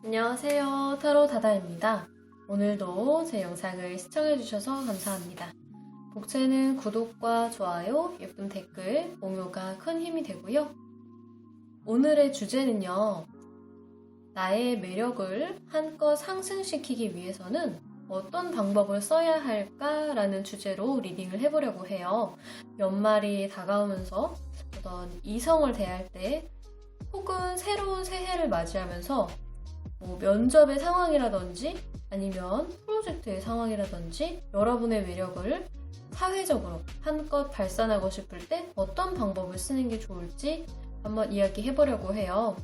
안녕하세요. 타로 다다입니다. 오늘도 제 영상을 시청해주셔서 감사합니다. 복채는 구독과 좋아요, 예쁜 댓글, 공유가 큰 힘이 되고요. 오늘의 주제는요. 나의 매력을 한껏 상승시키기 위해서는 어떤 방법을 써야 할까라는 주제로 리딩을 해보려고 해요. 연말이 다가오면서 어떤 이성을 대할 때 혹은 새로운 새해를 맞이하면서 면접의 상황이라든지 아니면 프로젝트의 상황이라든지 여러분의 매력을 사회적으로 한껏 발산하고 싶을 때 어떤 방법을 쓰는 게 좋을지 한번 이야기해 보려고 해요.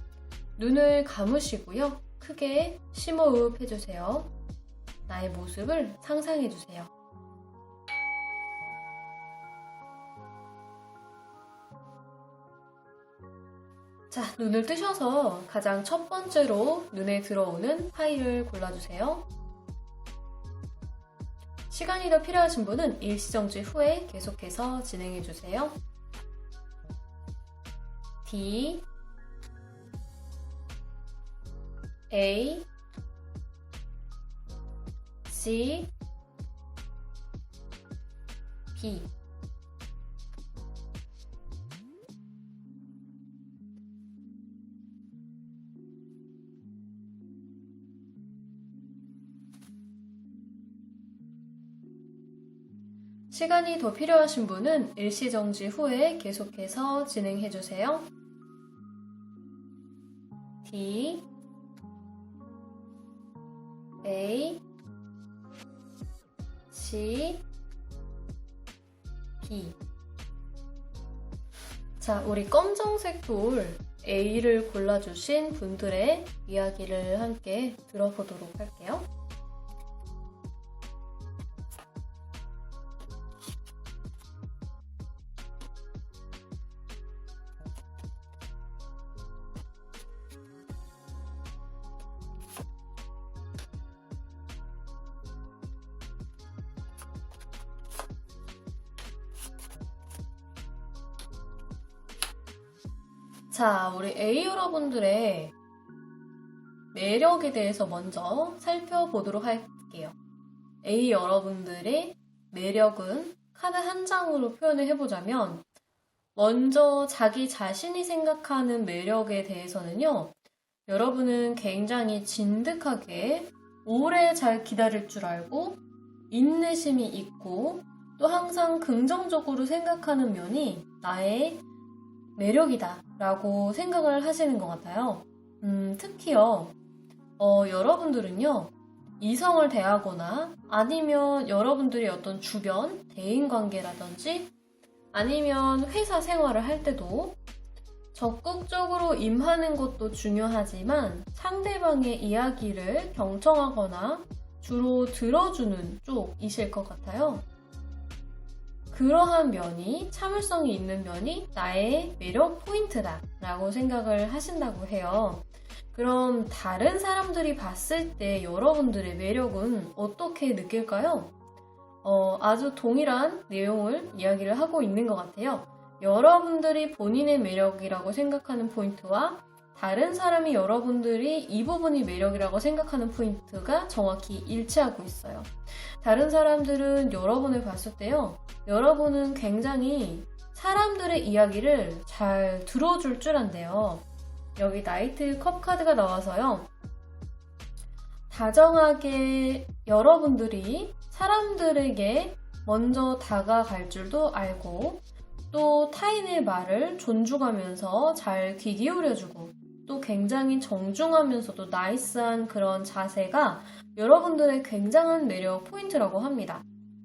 눈을 감으시고요. 크게 심호흡 해주세요. 나의 모습을 상상해 주세요. 자, 눈을 뜨셔서 가장 첫 번째로 눈에 들어오는 파일을 골라주세요. 시간이 더 필요하신 분은 일시정지 후에 계속해서 진행해주세요. D, A, C, B. 시간이 더 필요하신 분은 일시정지 후에 계속해서 진행해주세요. D, A, C, B. 자, 우리 검정색 돌 A를 골라주신 분들의 이야기를 함께 들어보도록 할게요. 자, 우리 A 여러분들의 매력에 대해서 먼저 살펴보도록 할게요. A 여러분들의 매력은 카드 한 장으로 표현을 해보자면 먼저 자기 자신이 생각하는 매력에 대해서는요. 여러분은 굉장히 진득하게 오래 잘 기다릴 줄 알고 인내심이 있고 또 항상 긍정적으로 생각하는 면이 나의 매력이다 라고 생각을 하시는 것 같아요. 특히요, 여러분들은요, 이성을 대하거나 아니면 여러분들이 어떤 주변, 대인관계라든지 아니면 회사 생활을 할 때도 적극적으로 임하는 것도 중요하지만 상대방의 이야기를 경청하거나 주로 들어주는 쪽이실 것 같아요. 그러한 면이, 참을성이 있는 면이 나의 매력 포인트다 라고 생각을 하신다고 해요. 그럼 다른 사람들이 봤을 때 여러분들의 매력은 어떻게 느낄까요? 아주 동일한 내용을 이야기를 하고 있는 것 같아요. 여러분들이 본인의 매력이라고 생각하는 포인트와 다른 사람이 여러분들이 이 부분이 매력이라고 생각하는 포인트가 정확히 일치하고 있어요. 다른 사람들은 여러분을 봤을 때요. 여러분은 굉장히 사람들의 이야기를 잘 들어줄 줄 안대요. 여기 나이트 컵 카드가 나와서요. 다정하게 여러분들이 사람들에게 먼저 다가갈 줄도 알고 또 타인의 말을 존중하면서 잘 귀 기울여주고 또 굉장히 정중하면서도 나이스한 그런 자세가 여러분들의 굉장한 매력 포인트라고 합니다.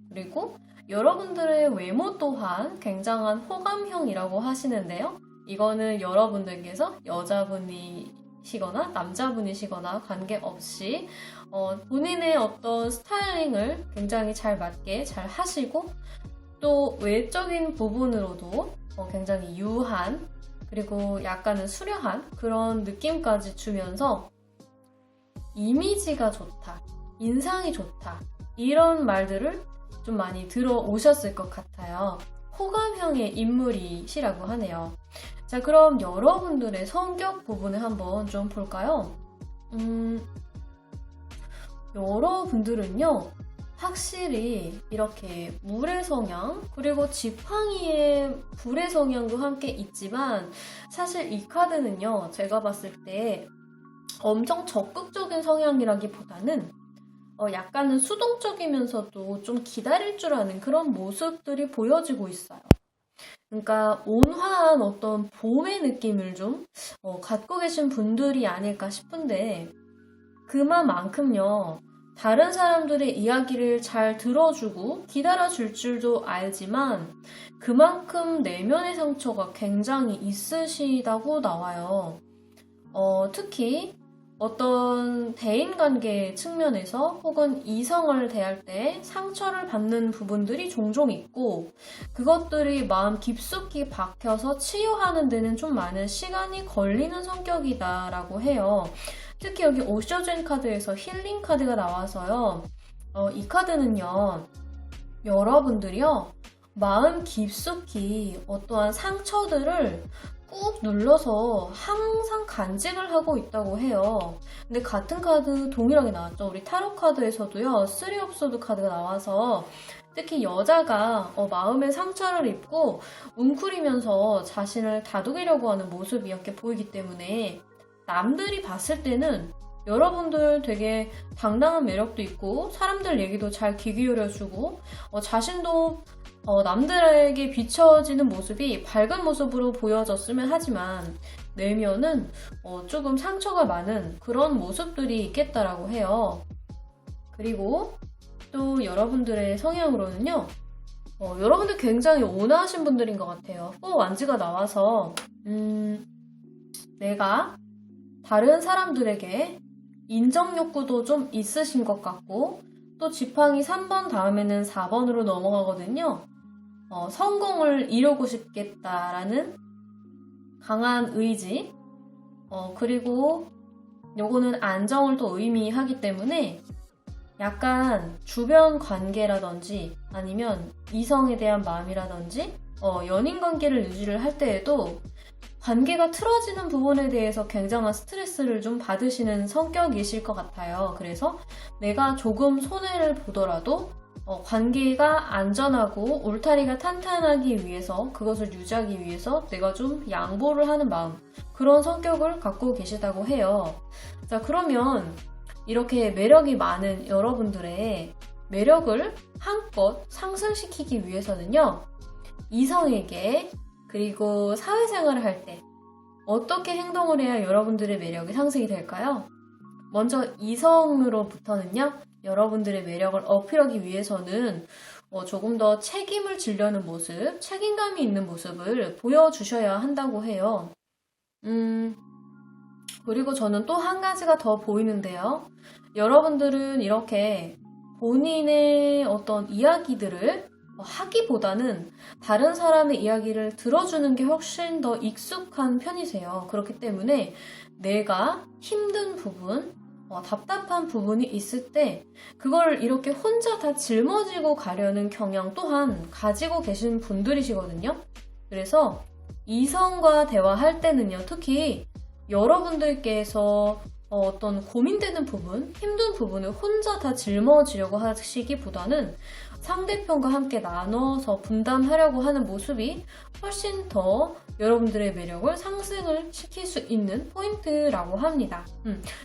그리고 여러분들의 외모 또한 굉장한 호감형이라고 하시는데요. 이거는 여러분들께서 여자분이시거나 남자분이시거나 관계없이 본인의 어떤 스타일링을 굉장히 잘 맞게 잘 하시고 또 외적인 부분으로도 굉장히 유한 그리고 약간은 수려한 그런 느낌까지 주면서 이미지가 좋다, 인상이 좋다 이런 말들을 좀 많이 들어오셨을 것 같아요. 호감형의 인물이시라고 하네요. 자, 그럼 여러분들의 성격 부분을 한번 좀 볼까요? 여러분들은요, 확실히 이렇게 물의 성향, 그리고 지팡이의 불의 성향도 함께 있지만, 사실 이 카드는요, 제가 봤을 때 엄청 적극적인 성향이라기보다는 약간은 수동적이면서도 좀 기다릴 줄 아는 그런 모습들이 보여지고 있어요. 그러니까 온화한 어떤 봄의 느낌을 좀 갖고 계신 분들이 아닐까 싶은데, 그만큼요, 다른 사람들의 이야기를 잘 들어주고 기다려줄 줄도 알지만 그만큼 내면의 상처가 굉장히 있으시다고 나와요. 특히 어떤 대인관계 측면에서 혹은 이성을 대할 때 상처를 받는 부분들이 종종 있고, 그것들이 마음 깊숙이 박혀서 치유하는 데는 좀 많은 시간이 걸리는 성격이다라고 해요. 특히 여기 오셔젠 카드에서 힐링 카드가 나와서요. 이 카드는요, 여러분들이요, 마음 깊숙이 어떠한 상처들을 꾹 눌러서 항상 간직을 하고 있다고 해요. 근데 같은 카드 동일하게 나왔죠. 우리 타로 카드에서도요, 쓰리 옵 소드 카드가 나와서 특히 여자가 마음의 상처를 입고 웅크리면서 자신을 다독이려고 하는 모습이 이렇게 보이기 때문에 남들이 봤을 때는 여러분들 되게 당당한 매력도 있고 사람들 얘기도 잘 귀 기울여주고 자신도 남들에게 비춰지는 모습이 밝은 모습으로 보여졌으면 하지만 내면은 조금 상처가 많은 그런 모습들이 있겠다라고 해요. 그리고 또 여러분들의 성향으로는요, 여러분들 굉장히 온화하신 분들인 것 같아요. 완지가 나와서 내가 다른 사람들에게 인정 욕구도 좀 있으신 것 같고, 또 지팡이 3번 다음에는 4번으로 넘어가거든요. 성공을 이루고 싶겠다라는 강한 의지, 그리고 요거는 안정을 또 의미하기 때문에 약간 주변 관계라든지 아니면 이성에 대한 마음이라든지 연인 관계를 유지를 할 때에도 관계가 틀어지는 부분에 대해서 굉장한 스트레스를 좀 받으시는 성격이실 것 같아요. 그래서 내가 조금 손해를 보더라도 관계가 안전하고 울타리가 탄탄하기 위해서, 그것을 유지하기 위해서 내가 좀 양보를 하는 마음, 그런 성격을 갖고 계시다고 해요. 자, 그러면 이렇게 매력이 많은 여러분들의 매력을 한껏 상승시키기 위해서는요, 이성에게 그리고 사회생활을 할 때 어떻게 행동을 해야 여러분들의 매력이 상승이 될까요? 먼저 이성으로부터는요, 여러분들의 매력을 어필하기 위해서는 조금 더 책임을 지려는 모습, 책임감이 있는 모습을 보여주셔야 한다고 해요. 그리고 저는 또 한 가지가 더 보이는데요. 여러분들은 이렇게 본인의 어떤 이야기들을 하기보다는 다른 사람의 이야기를 들어주는 게 훨씬 더 익숙한 편이세요. 그렇기 때문에 내가 힘든 부분, 답답한 부분이 있을 때 그걸 이렇게 혼자 다 짊어지고 가려는 경향 또한 가지고 계신 분들이시거든요. 그래서 이성과 대화할 때는요, 특히 여러분들께서 어떤 고민되는 부분, 힘든 부분을 혼자 다 짊어지려고 하시기보다는 상대편과 함께 나눠서 분담하려고 하는 모습이 훨씬 더 여러분들의 매력을 상승을 시킬 수 있는 포인트라고 합니다.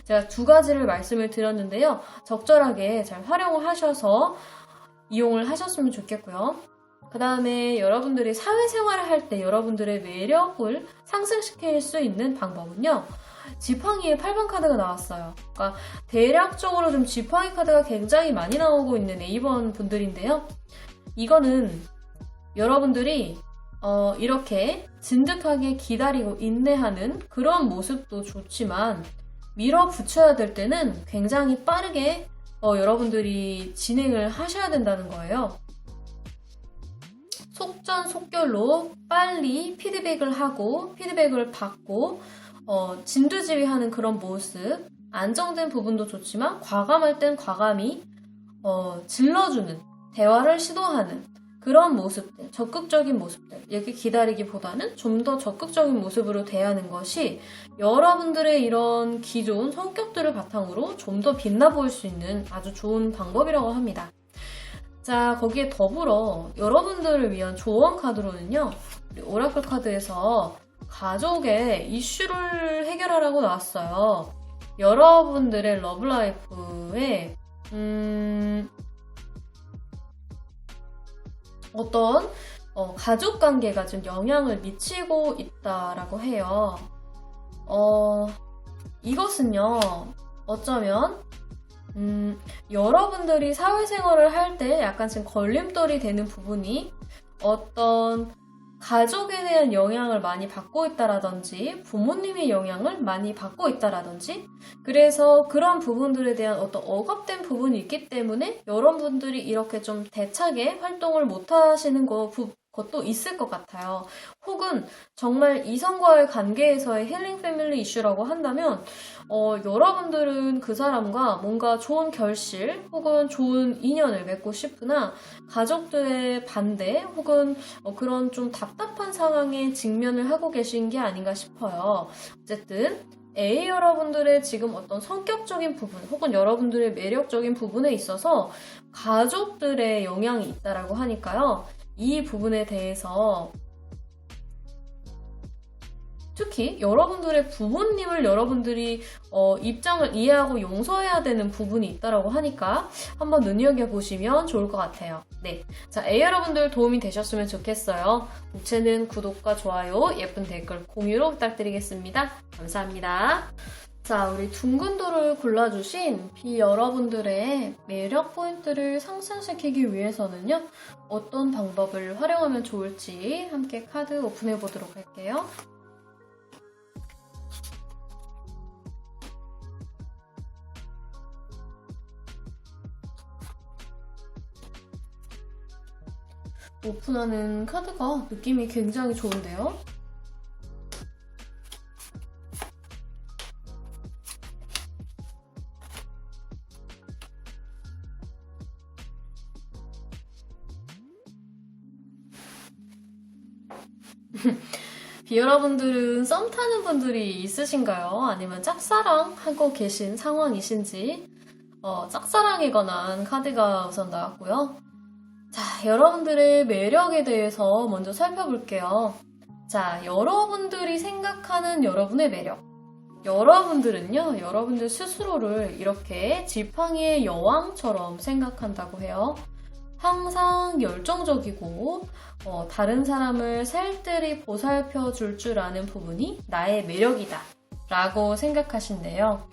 제가 두 가지를 말씀을 드렸는데요. 적절하게 잘 활용을 하셔서 이용을 하셨으면 좋겠고요. 그 다음에 여러분들이 사회생활을 할 때 여러분들의 매력을 상승시킬 수 있는 방법은요, 지팡이의 8번 카드가 나왔어요. 그러니까 대략적으로 좀 지팡이 카드가 굉장히 많이 나오고 있는 A번 분들인데요. 이거는 여러분들이 이렇게 진득하게 기다리고 인내하는 그런 모습도 좋지만 밀어붙여야 될 때는 굉장히 빠르게 여러분들이 진행을 하셔야 된다는 거예요. 속전속결로 빨리 피드백을 하고 피드백을 받고 진두지휘하는 그런 모습, 안정된 부분도 좋지만 과감할 땐 과감히 질러주는, 대화를 시도하는 그런 모습들, 적극적인 모습들, 이렇게 기다리기보다는 좀 더 적극적인 모습으로 대하는 것이 여러분들의 이런 기존 성격들을 바탕으로 좀 더 빛나 보일 수 있는 아주 좋은 방법이라고 합니다. 자, 거기에 더불어 여러분들을 위한 조언 카드로는요, 우리 오라클 카드에서 가족의 이슈를 해결하라고 나왔어요. 여러분들의 러브라이프에 어떤 가족 관계가 좀 영향을 미치고 있다라고 해요. 이것은요, 어쩌면 여러분들이 사회생활을 할 때 약간 지금 걸림돌이 되는 부분이 어떤 가족에 대한 영향을 많이 받고 있다라든지 부모님의 영향을 많이 받고 있다라든지 그래서 그런 부분들에 대한 어떤 억압된 부분이 있기 때문에 여러분들이 이렇게 좀 대차게 활동을 못 하시는 것도 있을 것 같아요. 혹은 정말 이성과의 관계에서의 힐링 패밀리 이슈라고 한다면 여러분들은 그 사람과 뭔가 좋은 결실 혹은 좋은 인연을 맺고 싶으나 가족들의 반대 혹은 그런 좀 답답한 상황에 직면을 하고 계신 게 아닌가 싶어요. 어쨌든 A 여러분들의 지금 어떤 성격적인 부분 혹은 여러분들의 매력적인 부분에 있어서 가족들의 영향이 있다라고 하니까요. 이 부분에 대해서 특히 여러분들의 부모님을 여러분들이 입장을 이해하고 용서해야 되는 부분이 있다라고 하니까 한번 눈여겨보시면 좋을 것 같아요. 네, 자, A 여러분들 도움이 되셨으면 좋겠어요. 목체는 구독과 좋아요, 예쁜 댓글, 공유로 부탁드리겠습니다. 감사합니다. 자, 우리 둥근 돌을 골라주신 B 여러분들의 매력 포인트를 상승시키기 위해서는요, 어떤 방법을 활용하면 좋을지 함께 카드 오픈해 보도록 할게요. 오픈하는 카드가 느낌이 굉장히 좋은데요? B 여러분들은 썸 타는 분들이 있으신가요? 아니면 짝사랑하고 계신 상황이신지 짝사랑에 관한 카드가 우선 나왔고요. 자, 여러분들의 매력에 대해서 먼저 살펴볼게요. 자, 여러분들이 생각하는 여러분의 매력. 여러분들은요, 여러분들 스스로를 이렇게 지팡이의 여왕처럼 생각한다고 해요. 항상 열정적이고 다른 사람을 살뜰히 보살펴 줄 아는 부분이 나의 매력이다 라고 생각하신대요.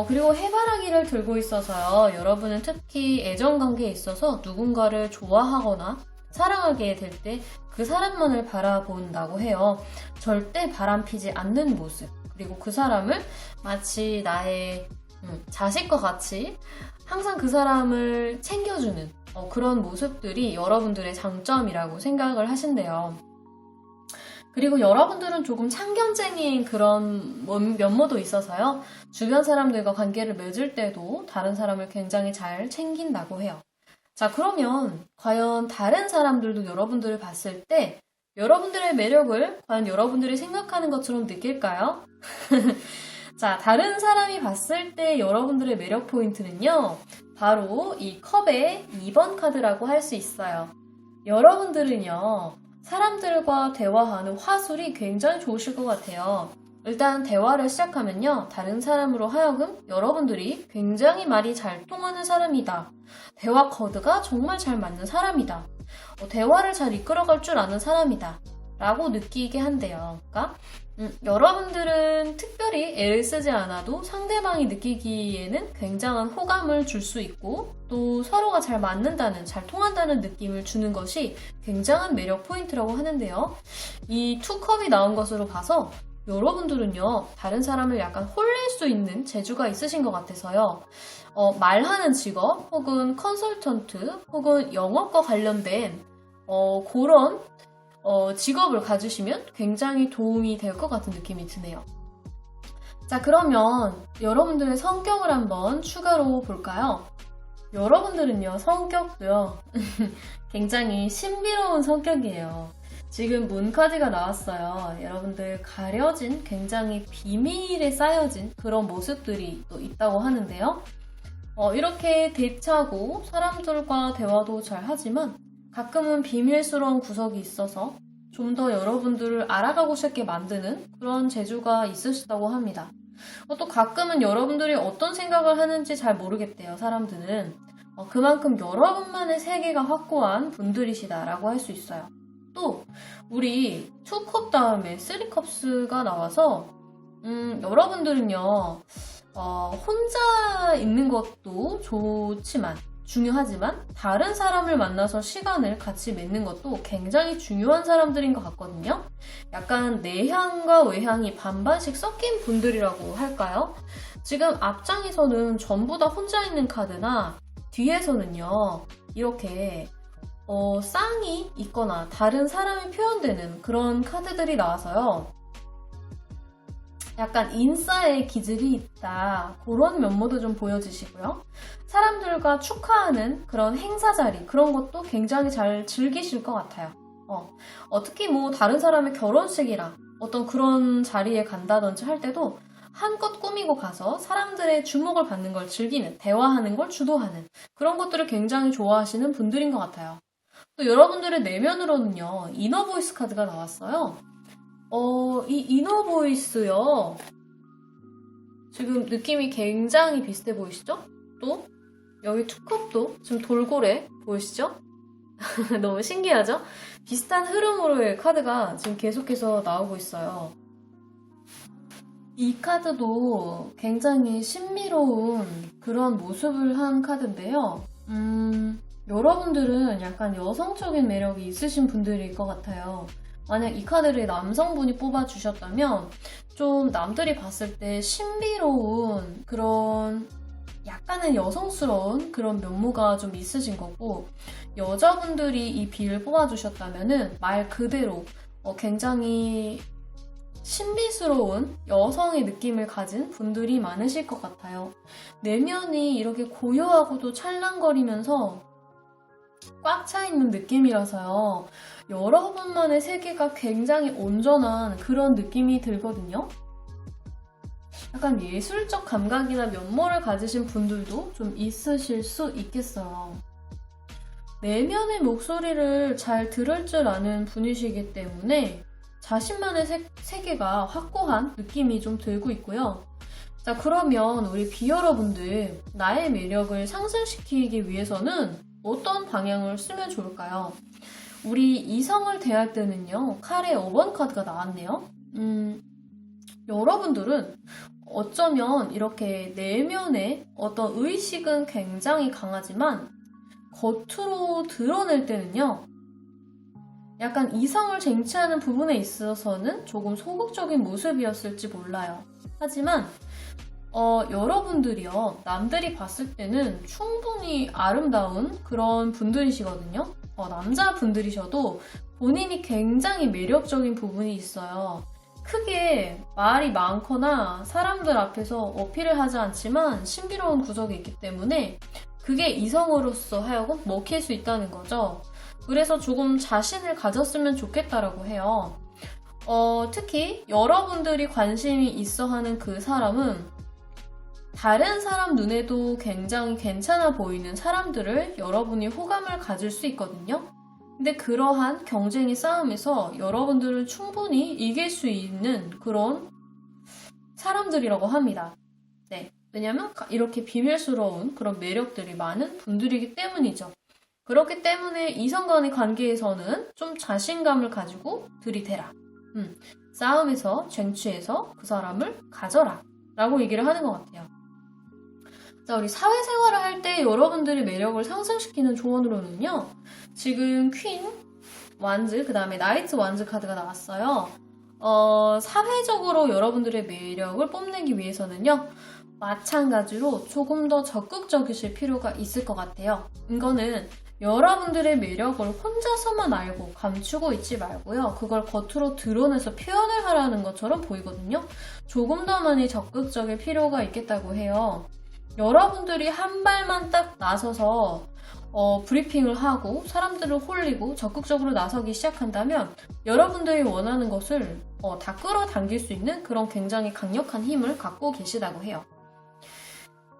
그리고 해바라기를 들고 있어서요. 여러분은 특히 애정관계에 있어서 누군가를 좋아하거나 사랑하게 될 때 그 사람만을 바라본다고 해요. 절대 바람피지 않는 모습. 그리고 그 사람을 마치 나의 자식과 같이 항상 그 사람을 챙겨주는 그런 모습들이 여러분들의 장점이라고 생각을 하신대요. 그리고 여러분들은 조금 참견쟁이인 그런 면모도 있어서요. 주변 사람들과 관계를 맺을 때도 다른 사람을 굉장히 잘 챙긴다고 해요. 자, 그러면 과연 다른 사람들도 여러분들을 봤을 때 여러분들의 매력을 과연 여러분들이 생각하는 것처럼 느낄까요? 자, 다른 사람이 봤을 때 여러분들의 매력 포인트는요. 바로 이 컵의 2번 카드라고 할 수 있어요. 여러분들은요. 사람들과 대화하는 화술이 굉장히 좋으실 것 같아요. 일단 대화를 시작하면요. 다른 사람으로 하여금 여러분들이 굉장히 말이 잘 통하는 사람이다. 대화 코드가 정말 잘 맞는 사람이다. 대화를 잘 이끌어갈 줄 아는 사람이다. 라고 느끼게 한대요. 그러니까 여러분들은 특별히 애를 쓰지 않아도 상대방이 느끼기에는 굉장한 호감을 줄 수 있고 또 서로가 잘 맞는다는, 잘 통한다는 느낌을 주는 것이 굉장한 매력 포인트라고 하는데요. 이 투컵이 나온 것으로 봐서 여러분들은요, 다른 사람을 약간 홀릴 수 있는 재주가 있으신 것 같아서요. 말하는 직업, 혹은 컨설턴트, 혹은 영업과 관련된 그런 직업을 가지시면 굉장히 도움이 될 것 같은 느낌이 드네요. 자, 그러면 여러분들의 성격을 한번 추가로 볼까요? 여러분들은요, 성격도요, 굉장히 신비로운 성격이에요. 지금 문카드가 나왔어요. 여러분들 가려진, 굉장히 비밀에 쌓여진 그런 모습들이 또 있다고 하는데요. 이렇게 대차고 사람들과 대화도 잘 하지만 가끔은 비밀스러운 구석이 있어서 좀 더 여러분들을 알아가고 싶게 만드는 그런 재주가 있으시다고 합니다. 또 가끔은 여러분들이 어떤 생각을 하는지 잘 모르겠대요, 사람들은. 그만큼 여러분만의 세계가 확고한 분들이시다라고 할 수 있어요. 또 우리 2컵 다음에 3컵스가 나와서 여러분들은요 혼자 있는 것도 좋지만 중요하지만 다른 사람을 만나서 시간을 같이 맺는 것도 굉장히 중요한 사람들인 것 같거든요. 약간 내향과 외향이 반반씩 섞인 분들이라고 할까요? 지금 앞장에서는 전부 다 혼자 있는 카드나 뒤에서는요 이렇게 쌍이 있거나 다른 사람이 표현되는 그런 카드들이 나와서요. 약간 인싸의 기질이 있다. 그런 면모도 좀 보여주시고요. 사람들과 축하하는 그런 행사 자리, 그런 것도 굉장히 잘 즐기실 것 같아요. 특히 뭐 다른 사람의 결혼식이랑 어떤 그런 자리에 간다든지 할 때도 한껏 꾸미고 가서 사람들의 주목을 받는 걸 즐기는, 대화하는 걸 주도하는 그런 것들을 굉장히 좋아하시는 분들인 것 같아요. 또 여러분들의 내면으로는요, 이너보이스 카드가 나왔어요. 이 이너보이스요. 지금 느낌이 굉장히 비슷해 보이시죠? 또 여기 투컵도 지금 돌고래 보이시죠? 너무 신기하죠? 비슷한 흐름으로의 카드가 지금 계속해서 나오고 있어요. 이 카드도 굉장히 신비로운 그런 모습을 한 카드인데요. 여러분들은 약간 여성적인 매력이 있으신 분들일 것 같아요. 만약 이 카드를 남성분이 뽑아주셨다면 좀 남들이 봤을 때 신비로운 그런 약간은 여성스러운 그런 면모가 좀 있으신 거고, 여자분들이 이 비를 뽑아주셨다면은 말 그대로 굉장히 신비스러운 여성의 느낌을 가진 분들이 많으실 것 같아요. 내면이 이렇게 고요하고도 찰랑거리면서 꽉 차 있는 느낌이라서요. 여러분만의 세계가 굉장히 온전한 그런 느낌이 들거든요. 약간 예술적 감각이나 면모를 가지신 분들도 좀 있으실 수 있겠어요. 내면의 목소리를 잘 들을 줄 아는 분이시기 때문에 자신만의 세계가 확고한 느낌이 좀 들고 있고요. 자, 그러면 우리 비 여러분들, 나의 매력을 상승시키기 위해서는 어떤 방향을 쓰면 좋을까요? 우리 이성을 대할 때는요, 칼의 5번 카드가 나왔네요. 여러분들은 어쩌면 이렇게 내면의 어떤 의식은 굉장히 강하지만 겉으로 드러낼 때는요, 약간 이성을 쟁취하는 부분에 있어서는 조금 소극적인 모습이었을지 몰라요. 하지만 여러분들이요, 남들이 봤을 때는 충분히 아름다운 그런 분들이시거든요. 남자분들이셔도 본인이 굉장히 매력적인 부분이 있어요. 크게 말이 많거나 사람들 앞에서 어필을 하지 않지만 신비로운 구석이 있기 때문에 그게 이성으로서 하여금 먹힐 수 있다는 거죠. 그래서 조금 자신을 가졌으면 좋겠다라고 해요. 특히 여러분들이 관심이 있어 하는 그 사람은 다른 사람 눈에도 굉장히 괜찮아 보이는 사람들을 여러분이 호감을 가질 수 있거든요. 근데 그러한 경쟁의 싸움에서 여러분들은 충분히 이길 수 있는 그런 사람들이라고 합니다. 네, 왜냐면 이렇게 비밀스러운 그런 매력들이 많은 분들이기 때문이죠. 그렇기 때문에 이성 간의 관계에서는 좀 자신감을 가지고 들이대라. 싸움에서 쟁취해서 그 사람을 가져라 라고 얘기를 하는 것 같아요. 자, 우리 사회생활을 할 때 여러분들의 매력을 상승시키는 조언으로는요, 지금 퀸, 완즈, 그 다음에 나이트 완즈 카드가 나왔어요. 사회적으로 여러분들의 매력을 뽐내기 위해서는요, 마찬가지로 조금 더 적극적이실 필요가 있을 것 같아요. 이거는 여러분들의 매력을 혼자서만 알고 감추고 있지 말고요. 그걸 겉으로 드러내서 표현을 하라는 것처럼 보이거든요. 조금 더 많이 적극적일 필요가 있겠다고 해요. 여러분들이 한 발만 딱 나서서 브리핑을 하고 사람들을 홀리고 적극적으로 나서기 시작한다면 여러분들이 원하는 것을 다 끌어당길 수 있는 그런 굉장히 강력한 힘을 갖고 계시다고 해요.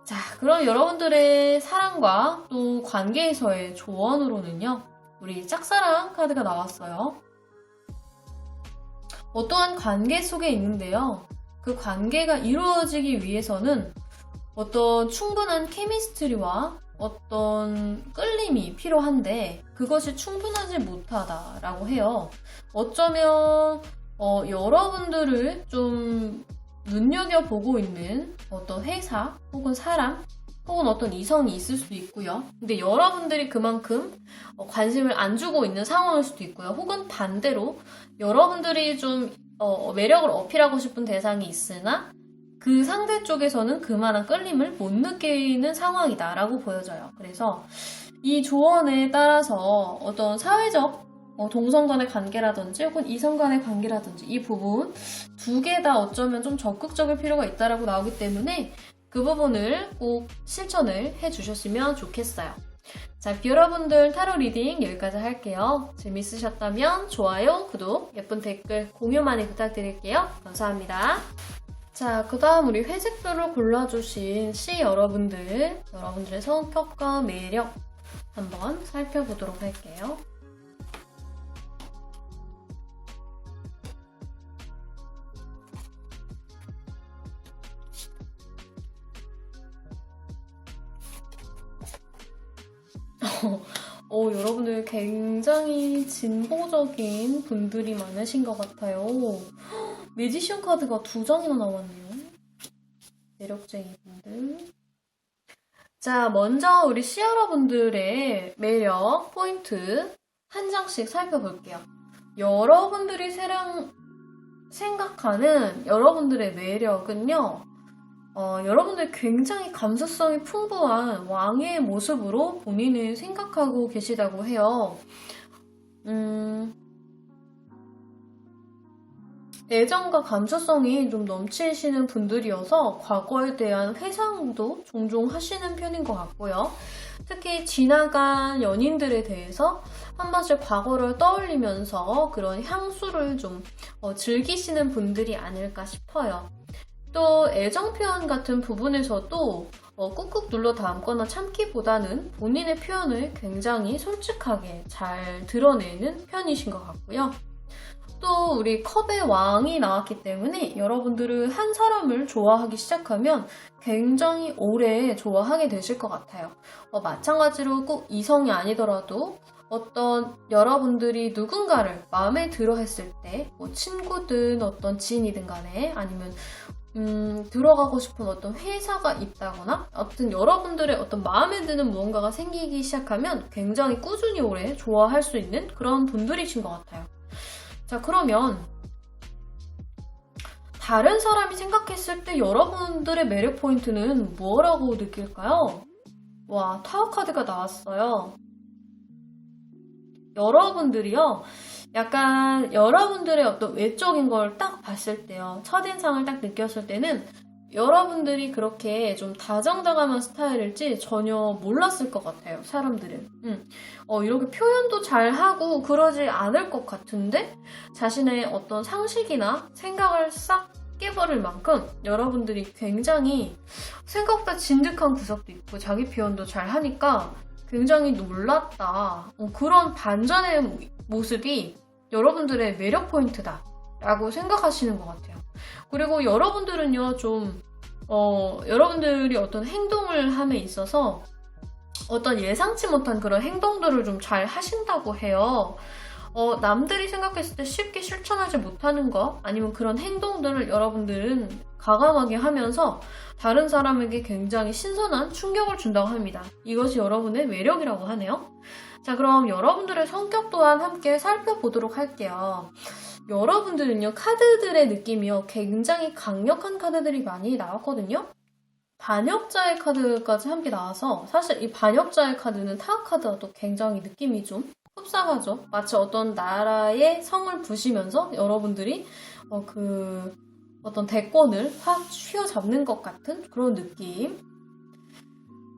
자, 그럼 여러분들의 사랑과 또 관계에서의 조언으로는요, 우리 짝사랑 카드가 나왔어요. 어떠한 관계 속에 있는데요, 그 관계가 이루어지기 위해서는 어떤 충분한 케미스트리와 어떤 끌림이 필요한데 그것이 충분하지 못하다라고 해요. 어쩌면 여러분들을 좀 눈여겨보고 있는 어떤 회사 혹은 사람 혹은 어떤 이성이 있을 수도 있고요. 근데 여러분들이 그만큼 관심을 안 주고 있는 상황일 수도 있고요. 혹은 반대로 여러분들이 좀 매력을 어필하고 싶은 대상이 있으나 그 상대 쪽에서는 그만한 끌림을 못 느끼는 상황이다라고 보여져요. 그래서 이 조언에 따라서 어떤 사회적 동성 간의 관계라든지 혹은 이성 간의 관계라든지 이 부분 두 개 다 어쩌면 좀 적극적일 필요가 있다라고 나오기 때문에 그 부분을 꼭 실천을 해주셨으면 좋겠어요. 자, 여러분들 타로 리딩 여기까지 할게요. 재밌으셨다면 좋아요, 구독, 예쁜 댓글, 공유 많이 부탁드릴게요. 감사합니다. 자, 그 다음 우리 회색별로 골라주신 C 여러분들의 성격과 매력 한번 살펴보도록 할게요. 여러분들 굉장히 진보적인 분들이 많으신 것 같아요. 매지션 카드가 2장이나 나왔네요. 매력쟁이 분들. 자, 먼저 우리 C 여러분들의 매력 포인트 한 장씩 살펴볼게요. 여러분들이 생각하는 여러분들의 매력은요, 여러분들 굉장히 감수성이 풍부한 왕의 모습으로 본인을 생각하고 계시다고 해요. 애정과 감수성이 좀 넘치시는 분들이어서 과거에 대한 회상도 종종 하시는 편인 것 같고요. 특히 지나간 연인들에 대해서 한 번씩 과거를 떠올리면서 그런 향수를 좀 즐기시는 분들이 아닐까 싶어요. 또 애정 표현 같은 부분에서도 꾹꾹 눌러 담거나 참기보다는 본인의 표현을 굉장히 솔직하게 잘 드러내는 편이신 것 같고요. 또 우리 컵의 왕이 나왔기 때문에 여러분들은 한 사람을 좋아하기 시작하면 굉장히 오래 좋아하게 되실 것 같아요. 마찬가지로 꼭 이성이 아니더라도 어떤 여러분들이 누군가를 마음에 들어 했을 때 친구든 어떤 지인이든 간에 아니면 들어가고 싶은 어떤 회사가 있다거나 아무튼 여러분들의 어떤 마음에 드는 무언가가 생기기 시작하면 굉장히 꾸준히 오래 좋아할 수 있는 그런 분들이신 것 같아요. 자, 그러면 다른 사람이 생각했을 때 여러분들의 매력 포인트는 뭐라고 느낄까요? 와, 타워 카드가 나왔어요. 여러분들이요, 약간 여러분들의 어떤 외적인 걸 딱 봤을 때요, 첫인상을 딱 느꼈을 때는 여러분들이 그렇게 좀 다정다감한 스타일일지 전혀 몰랐을 것 같아요, 사람들은. 이렇게 표현도 잘하고 그러지 않을 것 같은데 자신의 어떤 상식이나 생각을 싹 깨버릴 만큼 여러분들이 굉장히 생각보다 진득한 구석도 있고 자기 표현도 잘하니까 굉장히 놀랐다. 그런 반전의 모습이 여러분들의 매력 포인트다 라고 생각하시는 것 같아요. 그리고 여러분들은요, 여러분들이 어떤 행동을 함에 있어서 어떤 예상치 못한 그런 행동들을 좀 잘 하신다고 해요. 남들이 생각했을 때 쉽게 실천하지 못하는 거, 아니면 그런 행동들을 여러분들은 과감하게 하면서 다른 사람에게 굉장히 신선한 충격을 준다고 합니다. 이것이 여러분의 매력이라고 하네요. 자, 그럼 여러분들의 성격 또한 함께 살펴보도록 할게요. 여러분들은요, 카드들의 느낌이요, 굉장히 강력한 카드들이 많이 나왔거든요. 반역자의 카드까지 함께 나와서 사실 이 반역자의 카드는 타워 카드와도 굉장히 느낌이 좀 흡사하죠. 마치 어떤 나라의 성을 부시면서 여러분들이 어떤 대권을 확 휘어잡는 것 같은 그런 느낌.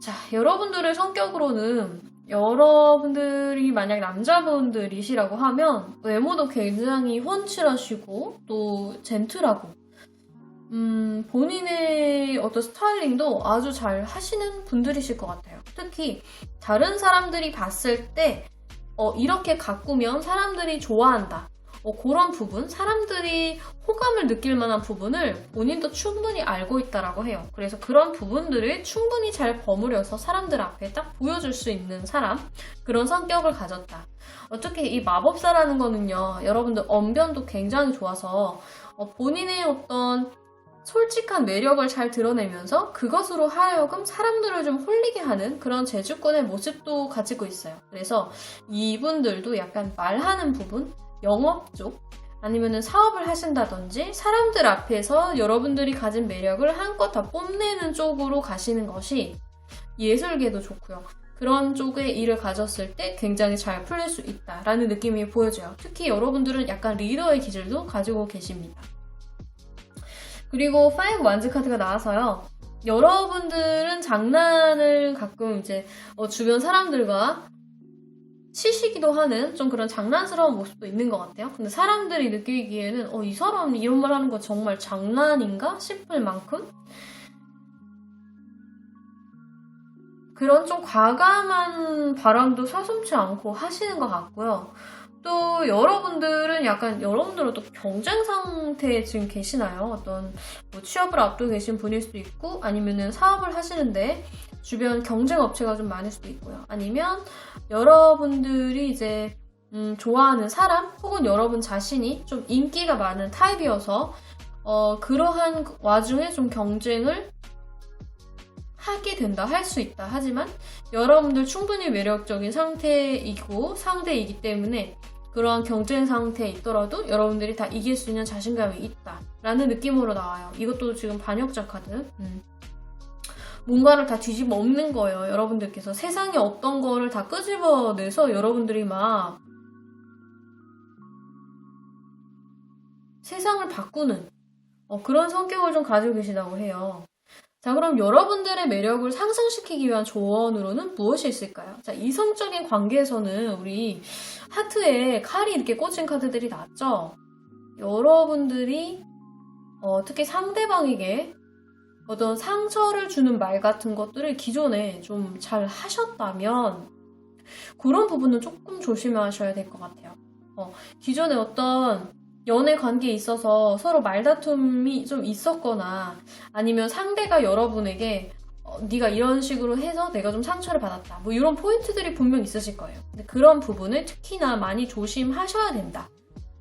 자, 여러분들의 성격으로는 여러분들이 만약 남자분들이시라고 하면 외모도 굉장히 훤칠하시고 또 젠틀하고 본인의 어떤 스타일링도 아주 잘 하시는 분들이실 것 같아요. 특히 다른 사람들이 봤을 때 이렇게 가꾸면 사람들이 좋아한다. 그런 부분, 사람들이 호감을 느낄 만한 부분을 본인도 충분히 알고 있다라고 해요. 그래서 그런 부분들을 충분히 잘 버무려서 사람들 앞에 딱 보여줄 수 있는 사람, 그런 성격을 가졌다. 특히 이 마법사라는 거는요, 여러분들 언변도 굉장히 좋아서 본인의 어떤 솔직한 매력을 잘 드러내면서 그것으로 하여금 사람들을 좀 홀리게 하는 그런 재주꾼의 모습도 가지고 있어요. 그래서 이분들도 약간 말하는 부분, 영업 쪽 아니면은 사업을 하신다든지 사람들 앞에서 여러분들이 가진 매력을 한껏 다 뽐내는 쪽으로 가시는 것이 예술계도 좋고요. 그런 쪽의 일을 가졌을 때 굉장히 잘 풀릴 수 있다라는 느낌이 보여져요. 특히 여러분들은 약간 리더의 기질도 가지고 계십니다. 그리고 5 완즈 카드가 나와서요. 여러분들은 장난을 가끔 이제 주변 사람들과 치시기도 하는 좀 그런 장난스러운 모습도 있는 것 같아요. 근데 사람들이 느끼기에는 이 사람이 이런 말 하는 거 정말 장난인가 싶을 만큼 그런 좀 과감한 발언도 서슴지 않고 하시는 것 같고요. 또 여러분들은 여러분들은 또 경쟁 상태에 지금 계시나요? 어떤 취업을 앞두고 계신 분일 수도 있고 아니면은 사업을 하시는데 주변 경쟁 업체가 좀 많을 수도 있고요. 아니면 여러분들이 이제 좋아하는 사람 혹은 여러분 자신이 좀 인기가 많은 타입이어서 그러한 와중에 좀 경쟁을 하게 된다, 할 수 있다. 하지만 여러분들 충분히 매력적인 상대이기 때문에 그러한 경쟁 상태에 있더라도 여러분들이 다 이길 수 있는 자신감이 있다 라는 느낌으로 나와요. 이것도 지금 반역자 카드. 뭔가를 다 뒤집어 엎는 거예요. 여러분들께서 세상에 어떤 거를 다 끄집어내서 여러분들이 막 세상을 바꾸는 그런 성격을 좀 가지고 계시다고 해요. 자, 그럼 여러분들의 매력을 상승시키기 위한 조언으로는 무엇이 있을까요? 자, 이성적인 관계에서는 우리 하트에 칼이 이렇게 꽂힌 카드들이 나왔죠? 여러분들이 특히 상대방에게 어떤 상처를 주는 말 같은 것들을 기존에 좀 잘 하셨다면 그런 부분은 조금 조심하셔야 될 것 같아요. 기존에 어떤 연애 관계에 있어서 서로 말다툼이 좀 있었거나 아니면 상대가 여러분에게 네가 이런 식으로 해서 내가 좀 상처를 받았다. 뭐 이런 포인트들이 분명 있으실 거예요. 근데 그런 부분을 특히나 많이 조심하셔야 된다.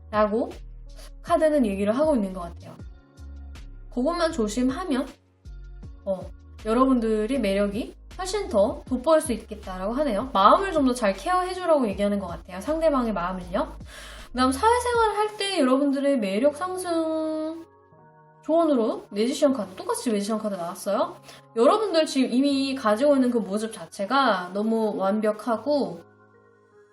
라고 카드는 얘기를 하고 있는 것 같아요. 그것만 조심하면 여러분들의 매력이 훨씬 더 돋보일 수 있겠다라고 하네요. 마음을 좀 더 잘 케어해주라고 얘기하는 것 같아요. 상대방의 마음을요. 그 다음 사회생활을 할 때 여러분들의 매력 상승 조언으로 매지션 카드, 똑같이 매지션 카드 나왔어요. 여러분들 지금 이미 가지고 있는 그 모습 자체가 너무 완벽하고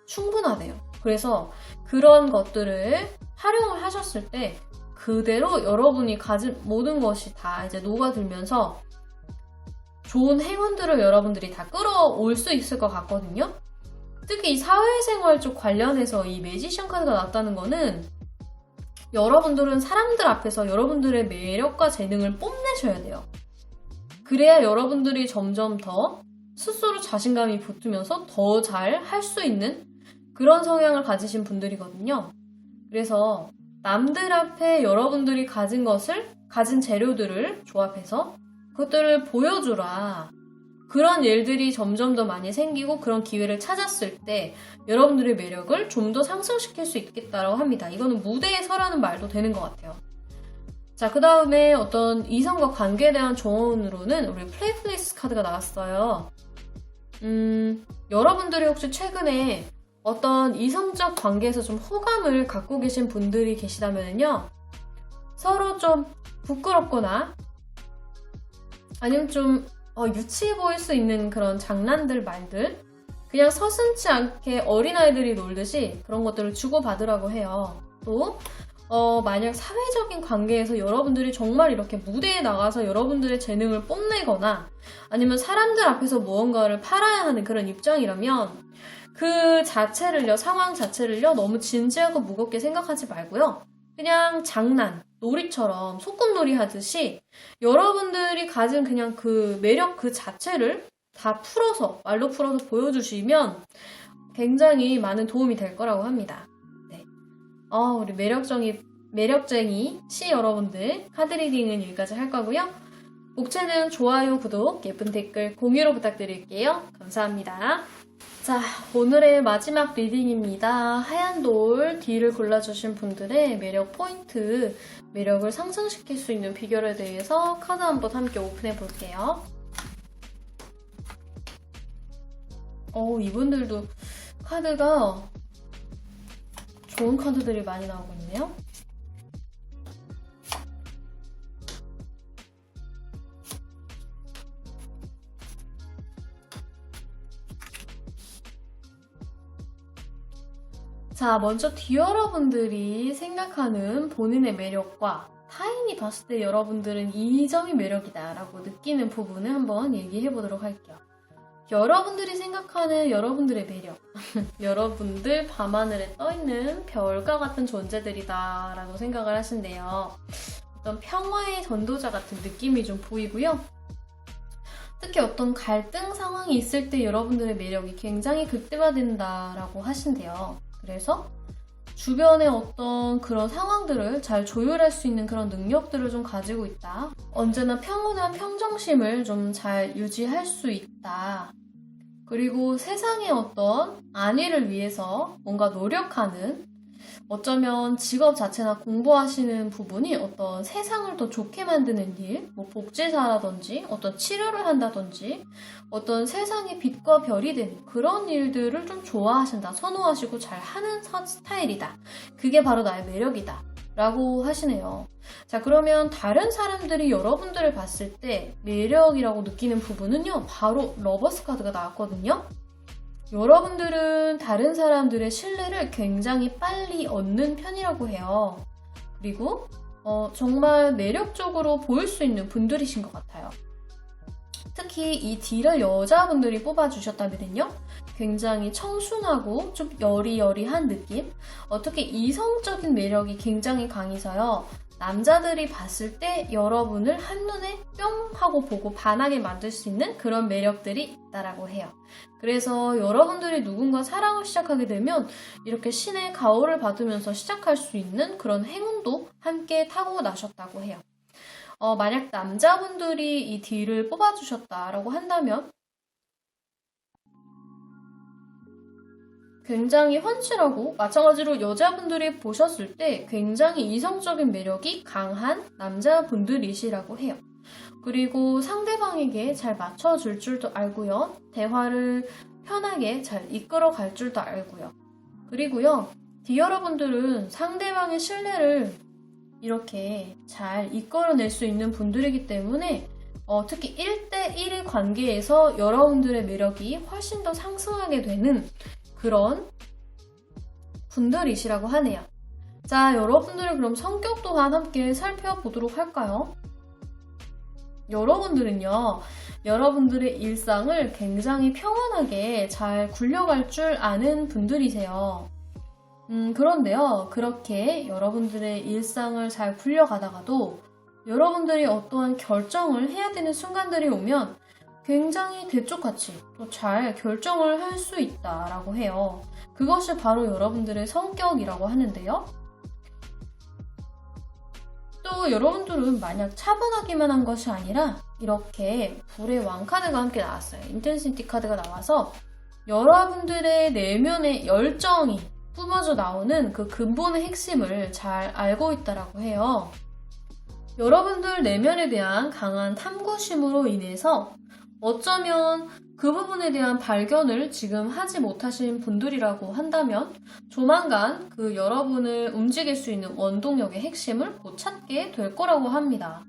충분하대요. 그래서 그런 것들을 활용을 하셨을 때 그대로 여러분이 가진 모든 것이 다 이제 녹아들면서 좋은 행운들을 여러분들이 다 끌어올 수 있을 것 같거든요. 특히 이 사회생활 쪽 관련해서 이 매지션 카드가 나왔다는 거는 여러분들은 사람들 앞에서 여러분들의 매력과 재능을 뽐내셔야 돼요. 그래야 여러분들이 점점 더 스스로 자신감이 붙으면서 더 잘 할 수 있는 그런 성향을 가지신 분들이거든요. 그래서 남들 앞에 여러분들이 가진 재료들을 조합해서 그것들을 보여주라. 그런 일들이 점점 더 많이 생기고 그런 기회를 찾았을 때 여러분들의 매력을 좀 더 상승시킬 수 있겠다라고 합니다. 이거는 무대에 서라는 말도 되는 것 같아요. 자, 그 다음에 어떤 이성과 관계에 대한 조언으로는 우리 플레이플레이스 카드가 나왔어요. 여러분들이 혹시 최근에 어떤 이성적 관계에서 좀 호감을 갖고 계신 분들이 계시다면요. 서로 좀 부끄럽거나 아니면 좀 유치해 보일 수 있는 그런 장난들, 말들 그냥 서슴지 않게 어린아이들이 놀듯이 그런 것들을 주고받으라고 해요. 또 만약 사회적인 관계에서 여러분들이 정말 이렇게 무대에 나가서 여러분들의 재능을 뽐내거나 아니면 사람들 앞에서 무언가를 팔아야 하는 그런 입장이라면 그 자체를요, 상황 자체를요, 너무 진지하고 무겁게 생각하지 말고요. 그냥 장난, 놀이처럼 소꿉놀이 하듯이 여러분들이 가진 그냥 그 매력 그 자체를 다 풀어서, 말로 풀어서 보여주시면 굉장히 많은 도움이 될 거라고 합니다. 네. 우리 매력쟁이 씨 여러분들, 카드리딩은 여기까지 할 거고요. 목채는 좋아요, 구독, 예쁜 댓글, 공유로 부탁드릴게요. 감사합니다. 자, 오늘의 마지막 리딩입니다. 하얀 돌 D를 골라주신 분들의 매력 포인트, 매력을 상승시킬 수 있는 비결에 대해서 카드 한번 함께 오픈해 볼게요. 이분들도 카드가 좋은 카드들이 많이 나오고 있네요. 자, 먼저 D 여러분들이 생각하는 본인의 매력과 타인이 봤을 때 여러분들은 이 점이 매력이다 라고 느끼는 부분을 한번 얘기해 보도록 할게요. 여러분들이 생각하는 여러분들의 매력, 여러분들 밤하늘에 떠있는 별과 같은 존재들이다 라고 생각을 하신대요. 어떤 평화의 전도자 같은 느낌이 좀 보이고요. 특히 어떤 갈등 상황이 있을 때 여러분들의 매력이 굉장히 극대화된다라고 하신대요. 그래서 주변의 어떤 그런 상황들을 잘 조율할 수 있는 그런 능력들을 좀 가지고 있다. 언제나 평온한 평정심을 좀 잘 유지할 수 있다. 그리고 세상의 어떤 안위를 위해서 뭔가 노력하는, 어쩌면 직업 자체나 공부하시는 부분이 어떤 세상을 더 좋게 만드는 일, 뭐 복지사라든지 어떤 치료를 한다든지 어떤 세상의 빛과 별이 되는 그런 일들을 좀 좋아하신다, 선호하시고 잘 하는 스타일이다. 그게 바로 나의 매력이다 라고 하시네요. 자, 그러면 다른 사람들이 여러분들을 봤을 때 매력이라고 느끼는 부분은요, 바로 러버스 카드가 나왔거든요. 여러분들은 다른 사람들의 신뢰를 굉장히 빨리 얻는 편이라고 해요. 그리고 정말 매력적으로 보일 수 있는 분들이신 것 같아요. 특히 이 D를 여자분들이 뽑아주셨다면요, 굉장히 청순하고 좀 여리여리한 느낌, 특히 이성적인 매력이 굉장히 강해서요, 남자들이 봤을 때 여러분을 한눈에 뿅 하고 보고 반하게 만들 수 있는 그런 매력들이 있다라고 해요. 그래서 여러분들이 누군가 사랑을 시작하게 되면 이렇게 신의 가호를 받으면서 시작할 수 있는 그런 행운도 함께 타고나셨다고 해요. 만약 남자분들이 이 D를 뽑아주셨다라고 한다면 굉장히 헌칠하고, 마찬가지로 여자분들이 보셨을 때 굉장히 이성적인 매력이 강한 남자분들이시라고 해요. 그리고 상대방에게 잘 맞춰줄 줄도 알고요. 대화를 편하게 잘 이끌어 갈 줄도 알고요. 그리고요, D 여러분들은 상대방의 신뢰를 이렇게 잘 이끌어낼 수 있는 분들이기 때문에 특히 1대1의 관계에서 여러분들의 매력이 훨씬 더 상승하게 되는 그런 분들이시라고 하네요. 자, 여러분들의 그럼 성격 또한 함께 살펴보도록 할까요? 여러분들은요, 여러분들의 일상을 굉장히 평온하게 잘 굴려갈 줄 아는 분들이세요. 그런데요, 그렇게 여러분들의 일상을 잘 굴려가다가도 여러분들이 어떠한 결정을 해야 되는 순간들이 오면 굉장히 대쪽같이 또 잘 결정을 할 수 있다라고 해요. 그것이 바로 여러분들의 성격이라고 하는데요. 또 여러분들은 만약 차분하기만 한 것이 아니라 이렇게 불의 왕카드가 함께 나왔어요. 인텐시티 카드가 나와서 여러분들의 내면의 열정이 뿜어져 나오는 그 근본의 핵심을 잘 알고 있다라고 해요. 여러분들 내면에 대한 강한 탐구심으로 인해서 어쩌면 그 부분에 대한 발견을 지금 하지 못하신 분들이라고 한다면 조만간 그 여러분을 움직일 수 있는 원동력의 핵심을 곧 찾게 될 거라고 합니다.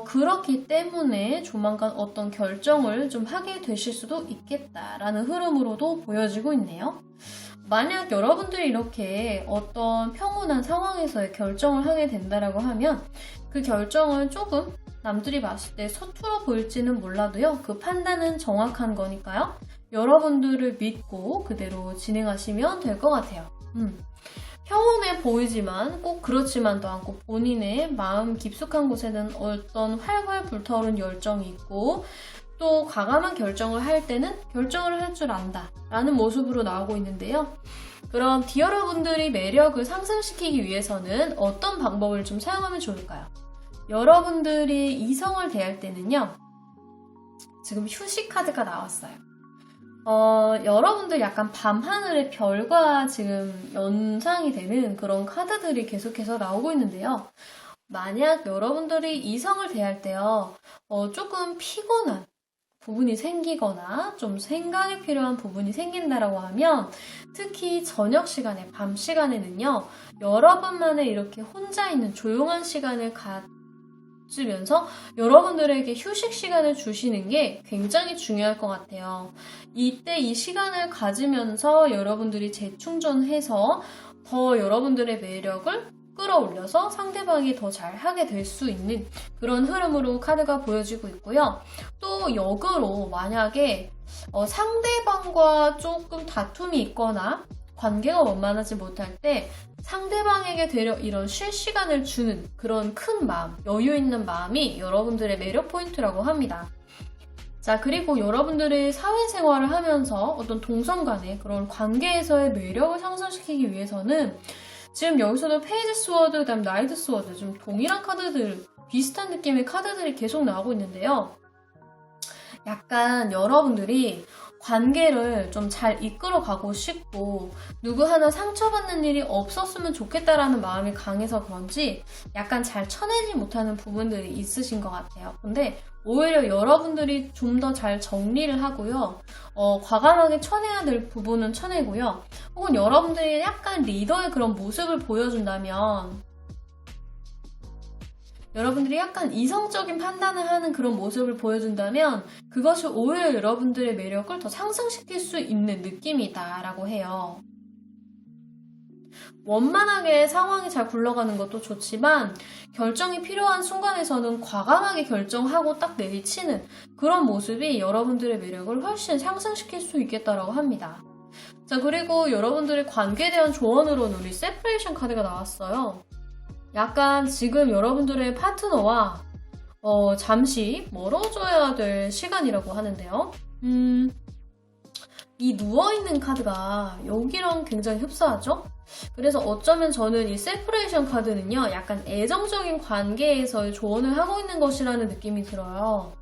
그렇기 때문에 조만간 어떤 결정을 좀 하게 되실 수도 있겠다라는 흐름으로도 보여지고 있네요. 만약 여러분들이 이렇게 어떤 평온한 상황에서의 결정을 하게 된다라고 하면 그 결정은 조금 남들이 봤을 때 서툴어 보일지는 몰라도요. 그 판단은 정확한 거니까요. 여러분들을 믿고 그대로 진행하시면 될 것 같아요. 평온해 보이지만 꼭 그렇지만도 않고 본인의 마음 깊숙한 곳에는 어떤 활활 불타오른 열정이 있고 또 과감한 결정을 할 때는 결정을 할 줄 안다 라는 모습으로 나오고 있는데요. 그럼 여러분들이 매력을 상승시키기 위해서는 어떤 방법을 좀 사용하면 좋을까요? 여러분들이 이성을 대할 때는요. 지금 휴식 카드가 나왔어요. 여러분들 약간 밤하늘의 별과 지금 연상이 되는 그런 카드들이 계속해서 나오고 있는데요. 만약 여러분들이 이성을 대할 때요, 조금 피곤한 부분이 생기거나 좀 생각이 필요한 부분이 생긴다라고 하면 특히 저녁 시간에, 밤 시간에는요, 여러분만의 이렇게 혼자 있는 조용한 시간을 가지면서 여러분들에게 휴식 시간을 주시는 게 굉장히 중요할 것 같아요. 이때 이 시간을 가지면서 여러분들이 재충전해서 더 여러분들의 매력을 끌어올려서 상대방이 더 잘하게 될 수 있는 그런 흐름으로 카드가 보여지고 있고요. 또 역으로 만약에 상대방과 조금 다툼이 있거나 관계가 원만하지 못할 때 상대방에게 되려 이런 쉴 시간을 주는 그런 큰 마음, 여유 있는 마음이 여러분들의 매력 포인트라고 합니다. 자, 그리고 여러분들의 사회생활을 하면서 어떤 동성 간의 그런 관계에서의 매력을 상승시키기 위해서는 지금 여기서도 페이지 스워드, 그다음 나이트 스워드, 좀 동일한 카드들, 비슷한 느낌의 카드들이 계속 나오고 있는데요. 약간 여러분들이 관계를 좀 잘 이끌어가고 싶고 누구 하나 상처받는 일이 없었으면 좋겠다라는 마음이 강해서 그런지 약간 잘 쳐내지 못하는 부분들이 있으신 것 같아요. 근데 오히려 여러분들이 좀 더 잘 정리를 하고요. 과감하게 쳐내야 될 부분은 쳐내고요. 혹은 여러분들이 약간 리더의 그런 모습을 보여준다면 여러분들이 약간 이성적인 판단을 하는 그런 모습을 보여준다면 그것이 오히려 여러분들의 매력을 더 상승시킬 수 있는 느낌이다라고 해요. 원만하게 상황이 잘 굴러가는 것도 좋지만 결정이 필요한 순간에서는 과감하게 결정하고 딱 내리치는 그런 모습이 여러분들의 매력을 훨씬 상승시킬 수 있겠다라고 합니다. 자, 그리고 여러분들의 관계에 대한 조언으로는 우리 세퍼레이션 카드가 나왔어요. 약간 지금 여러분들의 파트너와 잠시 멀어져야 될 시간이라고 하는데요. 이 누워있는 카드가 여기랑 굉장히 흡사하죠? 그래서 어쩌면 저는 이 세퍼레이션 카드는요, 약간 애정적인 관계에서의 조언을 하고 있는 것이라는 느낌이 들어요.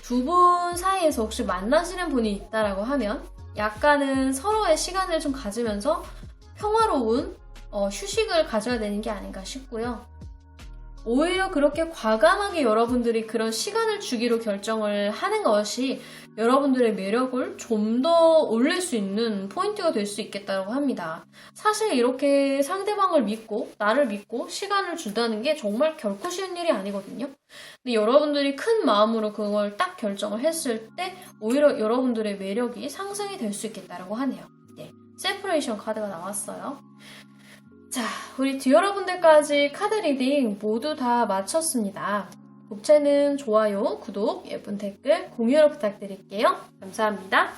두 분 사이에서 혹시 만나시는 분이 있다라고 하면 약간은 서로의 시간을 좀 가지면서 평화로운 휴식을 가져야 되는 게 아닌가 싶고요. 오히려 그렇게 과감하게 여러분들이 그런 시간을 주기로 결정을 하는 것이 여러분들의 매력을 좀 더 올릴 수 있는 포인트가 될 수 있겠다고 합니다. 사실 이렇게 상대방을 믿고 나를 믿고 시간을 준다는 게 정말 결코 쉬운 일이 아니거든요. 근데 여러분들이 큰 마음으로 그걸 딱 결정을 했을 때 오히려 여러분들의 매력이 상승이 될 수 있겠다고 하네요. 네, 세퍼레이션 카드가 나왔어요. 자, 우리 여러분들까지 카드 리딩 모두 다 마쳤습니다. 복채는 좋아요, 구독, 예쁜 댓글, 공유로 부탁드릴게요. 감사합니다.